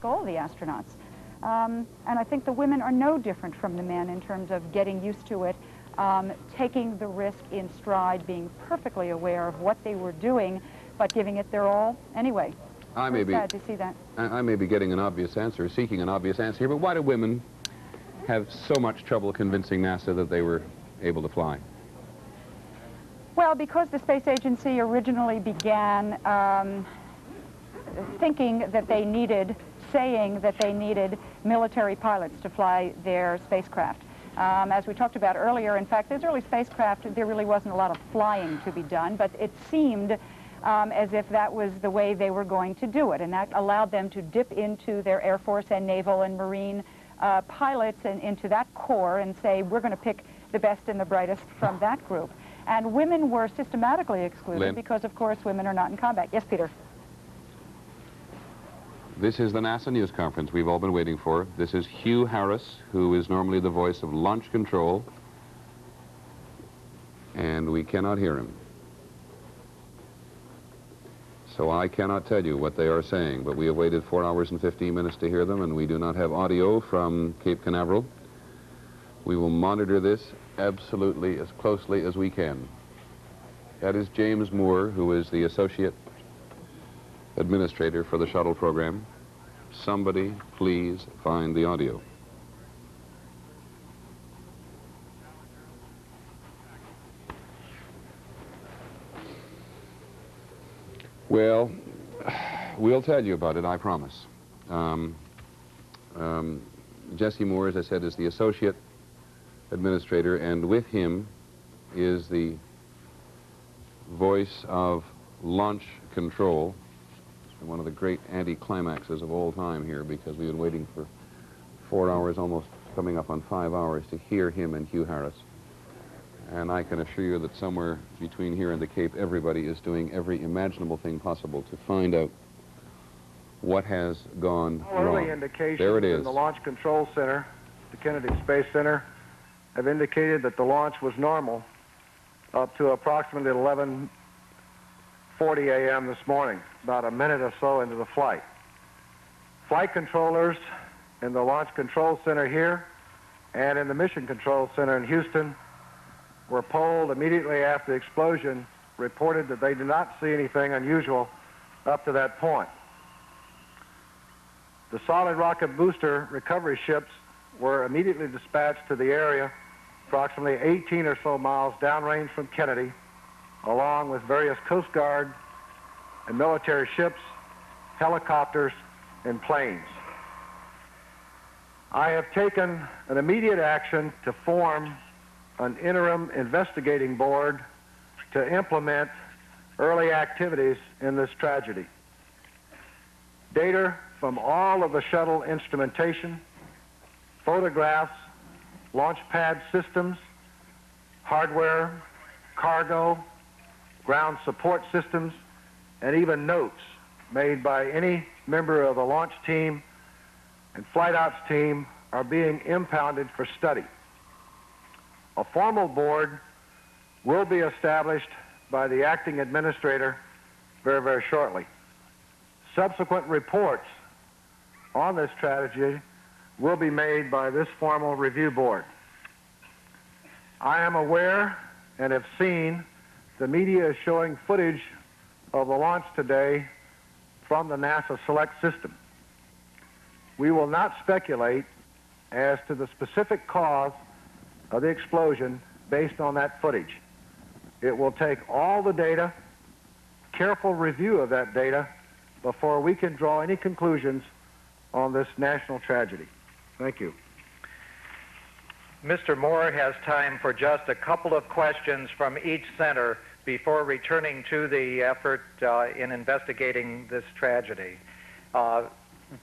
goal of the astronauts. And I think the women are no different from the men in terms of getting used to it, taking the risk in stride, being perfectly aware of what they were doing, but giving it their all anyway. I may be, sad to see that. I may be getting an obvious answer, seeking an obvious answer here, but why do women have so much trouble convincing NASA that they were able to fly? Well, because the space agency originally began thinking that they needed, saying that they needed military pilots to fly their spacecraft. As we talked about earlier, in fact, those early spacecraft, there really wasn't a lot of flying to be done, but it seemed as if that was the way they were going to do it, and that allowed them to dip into their Air Force and Naval and Marine pilots and into that corps and say, we're going to pick the best and the brightest from that group. And women were systematically excluded Lynn. because, of course, women are not in combat. Yes, Peter? This is the NASA news conference we've all been waiting for. This is Hugh Harris, who is normally the voice of launch control, and we cannot hear him. So I cannot tell you what they are saying, but we have waited 4 hours and 15 minutes to hear them, and we do not have audio from Cape Canaveral. We will monitor this absolutely as closely as we can. That is James Moore, who is the Associate Administrator for the shuttle program. Somebody please find the audio. Well, we'll tell you about it, I promise. Jesse Moore, as I said, is the Associate Administrator, and with him is the voice of launch control, one of the great anti-climaxes of all time here, because we've been waiting for 4 hours, almost coming up on 5 hours, to hear him and Hugh Harris. And I can assure you that somewhere between here and the Cape, everybody is doing every imaginable thing possible to find out what has gone wrong. Early indications there it is. in the Launch Control Center, the Kennedy Space Center, have indicated that the launch was normal up to approximately 11:40 a.m. this morning, about a minute or so into the flight. Flight controllers in the Launch Control Center here and in the Mission Control Center in Houston were polled immediately after the explosion, reported that they did not see anything unusual up to that point. The solid rocket booster recovery ships were immediately dispatched to the area, approximately 18 or so miles downrange from Kennedy, along with various Coast Guard and military ships, helicopters, and planes. I have taken an immediate action to form an interim investigating board to implement early activities in this tragedy. Data from all of the shuttle instrumentation, photographs, launch pad systems, hardware, cargo, ground support systems, and even notes made by any member of the launch team and flight ops team are being impounded for study. A formal board will be established by the acting administrator very, very shortly. Subsequent reports on this tragedy will be made by this formal review board. I am aware and have seen the media is showing footage of the launch today from the NASA Select system. We will not speculate as to the specific cause of the explosion based on that footage. It will take all the data, careful review of that data, before we can draw any conclusions on this national tragedy. Thank you. Mr. Moore has time for just a couple of questions from each center before returning to the effort in investigating this tragedy.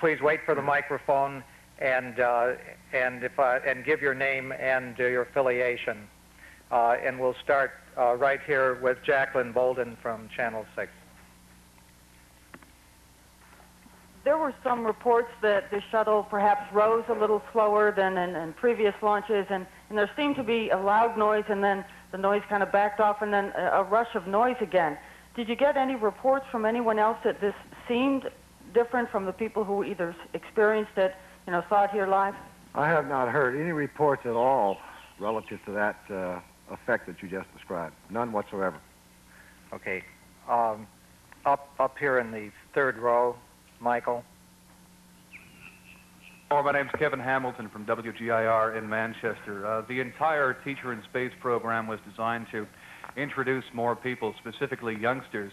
Please wait for the microphone and give your name and your affiliation. And we'll start right here with Jacqueline Bolden from Channel 6. There were some reports that the shuttle perhaps rose a little slower than in previous launches, and there seemed to be a loud noise, and then the noise kind of backed off, and then a rush of noise again. Did you get any reports from anyone else that this seemed different from the people who either experienced it, saw it here live? I have not heard any reports at all relative to that effect that you just described. None whatsoever. Okay. Up here in the third row, Michael. My name's Kevin Hamilton from WGIR in Manchester. The entire Teacher in Space program was designed to introduce more people, specifically youngsters,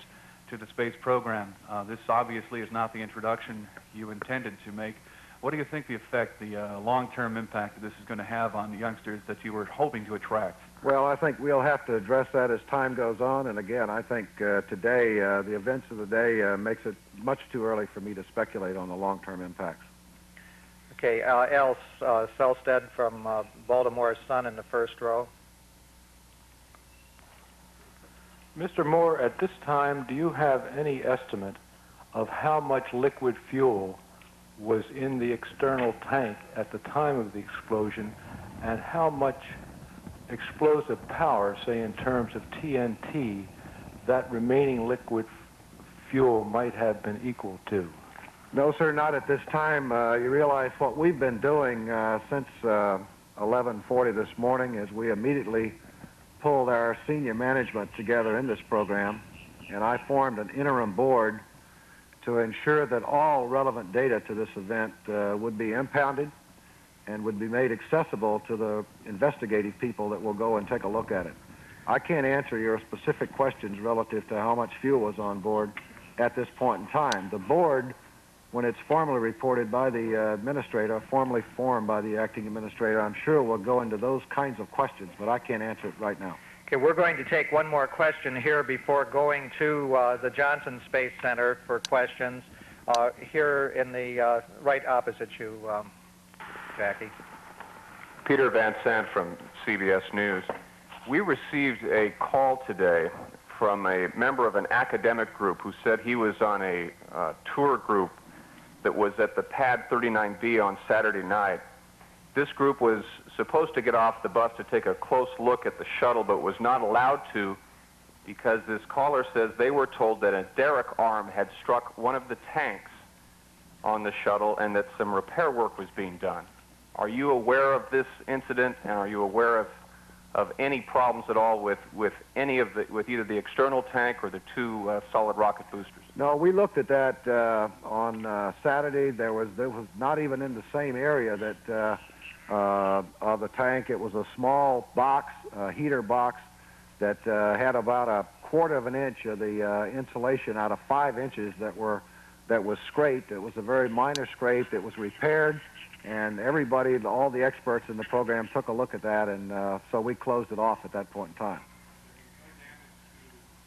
to the space program. This obviously is not the introduction you intended to make. What do you think the effect, the long-term impact that this is going to have on the youngsters that you were hoping to attract? Well, I think we'll have to address that as time goes on. And again, I think today, the events of the day makes it much too early for me to speculate on the long-term impacts. Okay, Al Selstead from Baltimore Sun in the first row. Mr. Moore, at this time, do you have any estimate of how much liquid fuel was in the external tank at the time of the explosion, and how much explosive power, say in terms of TNT, that remaining liquid fuel might have been equal to? No, sir, not at this time. You realize what we've been doing since 11:40 this morning is we immediately pulled our senior management together in this program, and I formed an interim board to ensure that all relevant data to this event would be impounded and would be made accessible to the investigative people that will go and take a look at it. I can't answer your specific questions relative to how much fuel was on board at this point in time. The board, when it's formally reported by the administrator, formally formed by the acting administrator, I'm sure will go into those kinds of questions, but I can't answer it right now. Okay, we're going to take one more question here before going to the Johnson Space Center for questions. Here in the right opposite you, Jackie. Peter Van Sant from CBS News. We received a call today from a member of an academic group who said he was on a tour group that was at the Pad 39B on Saturday night. This group was supposed to get off the bus to take a close look at the shuttle, but was not allowed to because this caller says they were told that a derrick arm had struck one of the tanks on the shuttle and that some repair work was being done. Are you aware of this incident, and are you aware of any problems at all with any of with either the external tank or the two solid rocket boosters? No, we looked at that on Saturday. There was not even in the same area that of the tank. It was a small box, a heater box that had about a quarter of an inch of the insulation out of 5 inches that was scraped. It was a very minor scrape. It was repaired, and everybody, all the experts in the program, took a look at that, and so we closed it off at that point in time.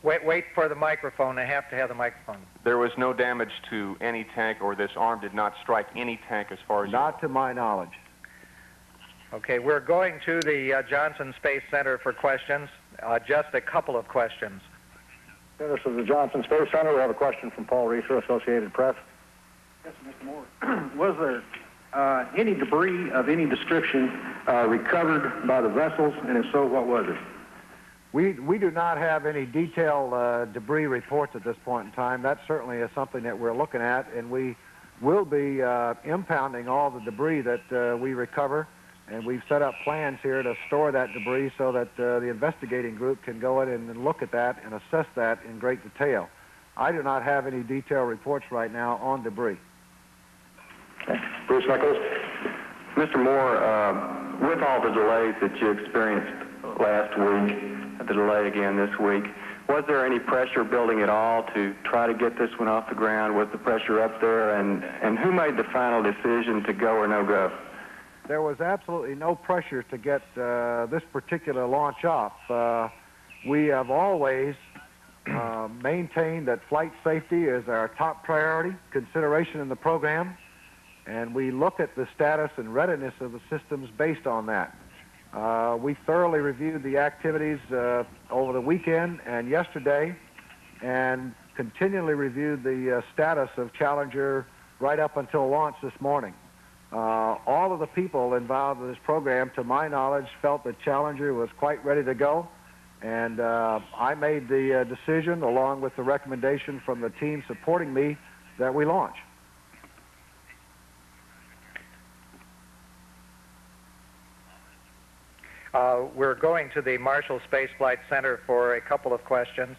Wait for the microphone. I have to have the microphone. There was no damage to any tank, or this arm did not strike any tank as far as Not to my knowledge. Okay, we're going to the Johnson Space Center for questions. Just a couple of questions. This is the Johnson Space Center. We have a question from Paul Reeser, Associated Press. Yes, Mr. Moore. Was there any debris of any description recovered by the vessels, and if so, what was it? We do not have any detailed debris reports at this point in time. That certainly is something that we're looking at, and we will be impounding all the debris that we recover, and we've set up plans here to store that debris so that the investigating group can go in and look at that and assess that in great detail. I do not have any detailed reports right now on debris. Okay. Bruce Nichols. Mr. Moore, with all the delays that you experienced last week, the delay again this week, was there any pressure building at all to try to get this one off the ground? Was the pressure up there? And who made the final decision to go or no go? There was absolutely no pressure to get this particular launch off. We have always maintained that flight safety is our top priority consideration in the program, and we look at the status and readiness of the systems based on that. We thoroughly reviewed the activities over the weekend and yesterday, and continually reviewed the status of Challenger right up until launch this morning. All of the people involved in this program, to my knowledge, felt that Challenger was quite ready to go, and I made the decision, along with the recommendation from the team supporting me, that we launch. We're going to the Marshall Space Flight Center for a couple of questions.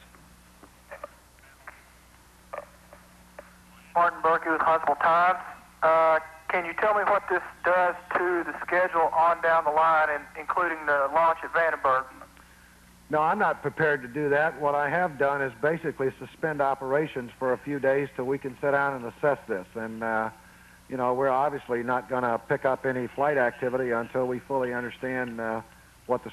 Martin Berkey with Huntsville Times. Can you tell me what this does to the schedule on down the line, including the launch at Vandenberg? No, I'm not prepared to do that. What I have done is basically suspend operations for a few days till we can sit down and assess this. And, you know, we're obviously not going to pick up any flight activity until we fully understand what the